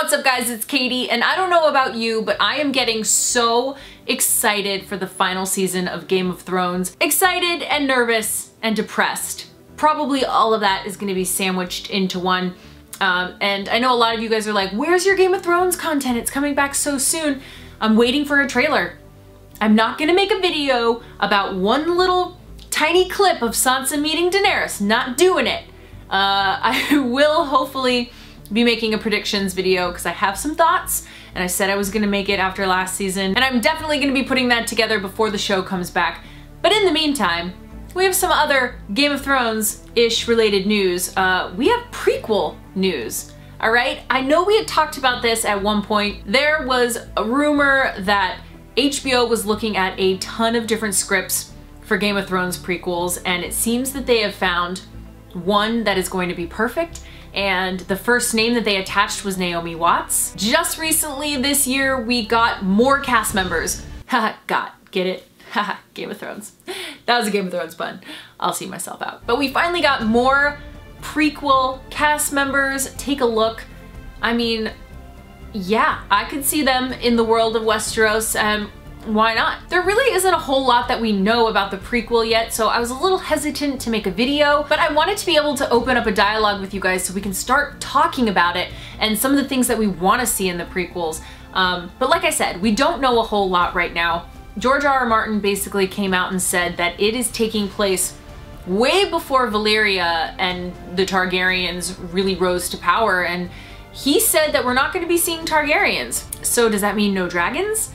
What's up guys, it's Katie, and I don't know about you, but I am getting so excited for the final season of Game of Thrones. Excited and nervous and depressed. Probably all of that is going to be sandwiched into one. And I know a lot of you guys are like, where's your Game of Thrones content? It's coming back so soon. I'm waiting for a trailer. I'm not going to make a video about one little tiny clip of Sansa meeting Daenerys. Not doing it. I will hopefully be making a predictions video because I have some thoughts and I said I was gonna make it after last season, and I'm definitely gonna be putting that together before the show comes back. But in the meantime, we have some other Game of Thrones-ish related news. We have prequel news, all right? I know we had talked about this at one point. There was a rumor that HBO was looking at a ton of different scripts for Game of Thrones prequels, and it seems that they have found one that is going to be perfect. And the first name that they attached was Naomi Watts. Just recently this year, we got more cast members. Haha, get it? Haha, Game of Thrones. That was a Game of Thrones pun. I'll see myself out. But we finally got more prequel cast members. Take a look. I mean, yeah, I could see them in the world of Westeros, and why not? There really isn't a whole lot that we know about the prequel yet, so I was a little hesitant to make a video, but I wanted to be able to open up a dialogue with you guys so we can start talking about it and some of the things that we want to see in the prequels. But like I said, we don't know a whole lot right now. George R.R. Martin basically came out and said that it is taking place way before Valyria and the Targaryens really rose to power, and he said that we're not going to be seeing Targaryens. So does that mean no dragons?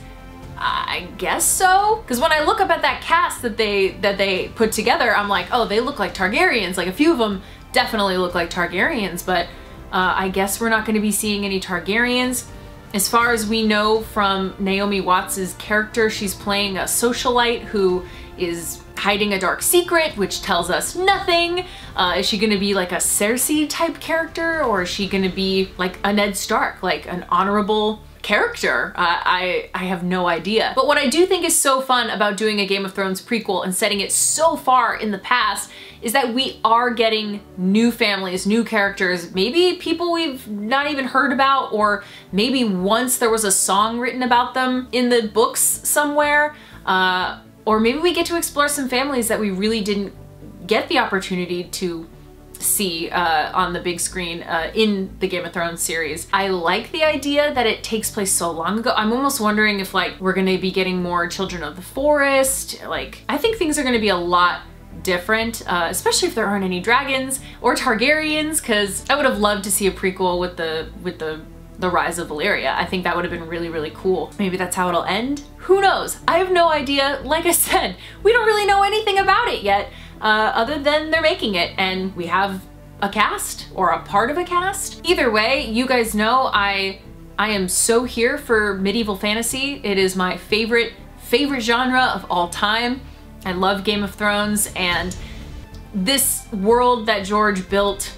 I guess so, because when I look up at that cast that they put together, I'm like, oh, they look like Targaryens. Like a few of them definitely look like Targaryens, but I guess we're not going to be seeing any Targaryens. As far as we know from Naomi Watts' character, she's playing a socialite who is hiding a dark secret, which tells us nothing. Is she going to be like a Cersei type character, or is she going to be like a Ned Stark, like an honorable character? I have no idea. But what I do think is so fun about doing a Game of Thrones prequel and setting it so far in the past is that we are getting new families, new characters, maybe people we've not even heard about, or maybe once there was a song written about them in the books somewhere, or maybe we get to explore some families that we really didn't get the opportunity to see on the big screen in the Game of Thrones series. I like the idea that it takes place so long ago. I'm almost wondering if like we're gonna be getting more Children of the Forest. Like, I think things are gonna be a lot different, especially if there aren't any dragons or Targaryens, because I would have loved to see a prequel with the rise of Valyria. I think that would have been really, really cool. Maybe that's how it'll end. Who knows? I have no idea. Like I said, we don't really know anything about it yet. Other than they're making it and we have a cast or a part of a cast. Either way, you guys know I am so here for medieval fantasy. It is my favorite genre of all time. I love Game of Thrones, and this world that George built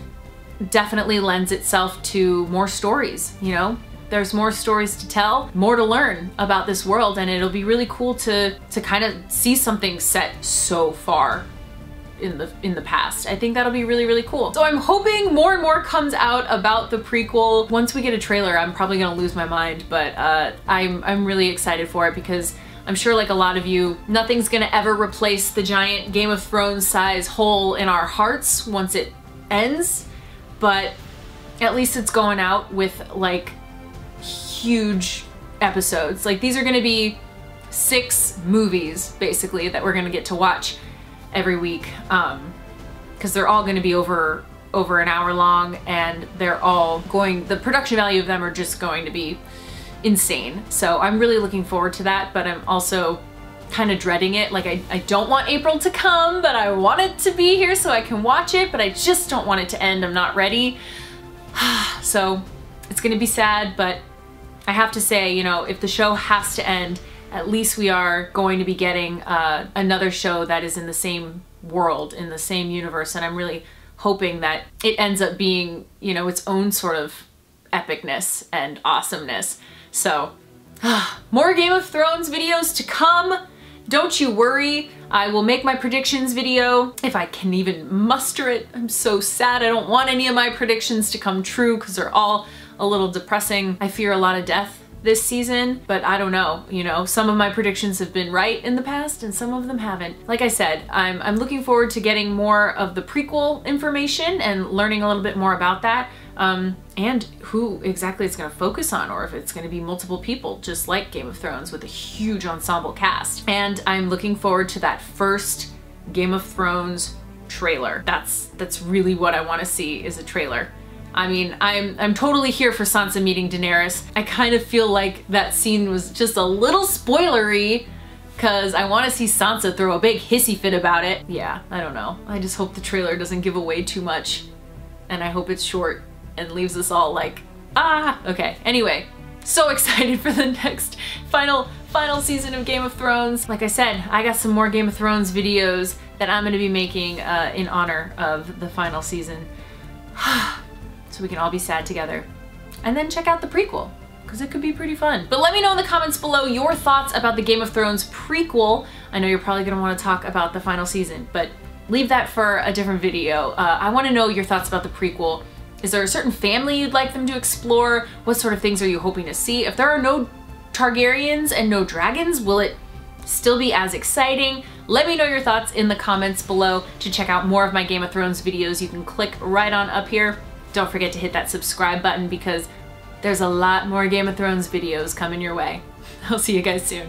definitely lends itself to more stories, you know? There's more stories to tell, more to learn about this world, and it'll be really cool to kind of see something set so far in the past. I think that'll be really, really cool. So I'm hoping more and more comes out about the prequel. Once we get a trailer, I'm probably gonna lose my mind, but I'm really excited for it because I'm sure like a lot of you, nothing's gonna ever replace the giant Game of Thrones size hole in our hearts once it ends, but at least it's going out with like huge episodes. Like these are gonna be 6 movies basically that we're gonna get to watch every week, because they're all going to be over an hour long, and they're all the production value of them are just going to be insane. So I'm really looking forward to that, but I'm also kind of dreading it. Like I don't want April to come, but I want it to be here so I can watch it, but I just don't want it to end. I'm not ready. So it's going to be sad, but I have to say, you know, if the show has to end, at least we are going to be getting another show that is in the same world, in the same universe, and I'm really hoping that it ends up being, you know, its own sort of epicness and awesomeness. So, more Game of Thrones videos to come. Don't you worry, I will make my predictions video if I can even muster it. I'm so sad I don't want any of my predictions to come true because they're all a little depressing. I fear a lot of death this season, but I don't know, you know, some of my predictions have been right in the past and some of them haven't. Like I said, I'm looking forward to getting more of the prequel information and learning a little bit more about that, and who exactly it's going to focus on, or if it's going to be multiple people, just like Game of Thrones with a huge ensemble cast. And I'm looking forward to that first Game of Thrones trailer. That's really what I want to see, is a trailer. I mean, I'm totally here for Sansa meeting Daenerys. I kind of feel like that scene was just a little spoilery, because I want to see Sansa throw a big hissy fit about it. Yeah, I don't know. I just hope the trailer doesn't give away too much, and I hope it's short and leaves us all like, ah! Okay, anyway, so excited for the next final season of Game of Thrones. Like I said, I got some more Game of Thrones videos that I'm gonna be making in honor of the final season. So we can all be sad together. And then check out the prequel, because it could be pretty fun. But let me know in the comments below your thoughts about the Game of Thrones prequel. I know you're probably gonna wanna talk about the final season, but leave that for a different video. I wanna know your thoughts about the prequel. Is there a certain family you'd like them to explore? What sort of things are you hoping to see? If there are no Targaryens and no dragons, will it still be as exciting? Let me know your thoughts in the comments below. To check out more of my Game of Thrones videos, you can click right on up here. Don't forget to hit that subscribe button, because there's a lot more Game of Thrones videos coming your way. I'll see you guys soon.